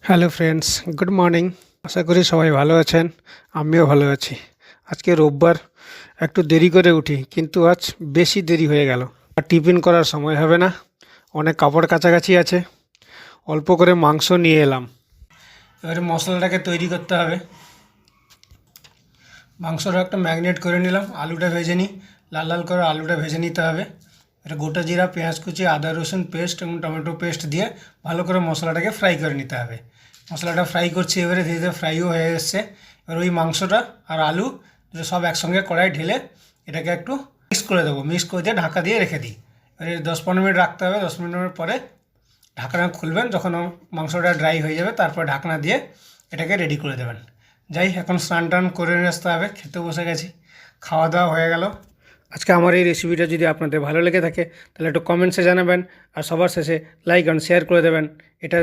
Hello friends, good morning. আশা করি সবাই ভালো আছেন, আমিও ভালো আছি। আজকে রোববার, একটু দেরি করে উঠি, কিন্তু আজ বেশি দেরি হয়ে গেল। আর টিফিন করার সময় হবে না, অনেক কাপড় কাছাকাছি আছে। অল্প করে মাংস নিয়ে এলাম। এবারে মশলাটাকে তৈরি করতে হবে। মাংসটা একটা ম্যারিনেট করে নিলাম, আলুটা ভেজে নিই। লাল লাল করে আলুটা ভেজে নিতে হবে। এটা গোটা জিরা, পেঁয়াজ কুচি, আদা রসুন পেস্ট এবং টমেটো পেস্ট দিয়ে ভালো করে মশলাটাকে ফ্রাই করে নিতে হবে। মশলাটা ফ্রাই করছি, এবারে ধীরে ধীরে ফ্রাইও হয়ে এসছে। এবার ওই মাংসটা আর আলু দুটো সব একসঙ্গে কড়াই ঢেলে এটাকে একটু মিক্স করে দেবো। মিক্স করে দিয়ে ঢাকা দিয়ে রেখে দিই। এবারে 10-15 মিনিট রাখতে হবে। 10 মিনিটের পরে ঢাকনা খুলবেন, যখন মাংসটা ড্রাই হয়ে যাবে তারপর ঢাকনা দিয়ে এটাকে রেডি করে দেবেন। যাই, এখন স্নান টান করে নিয়ে আসতে হবে। খেতে বসে গেছি, খাওয়া দাওয়া হয়ে গেল। আজকে আমার এই রেসিপিটা যদি আপনাদের ভালো লেগে থাকে তাহলে একটু কমেন্টসে জানাবেন, আর সবার শেষে লাইক অ্যান্ড শেয়ার করে দেবেন। এটা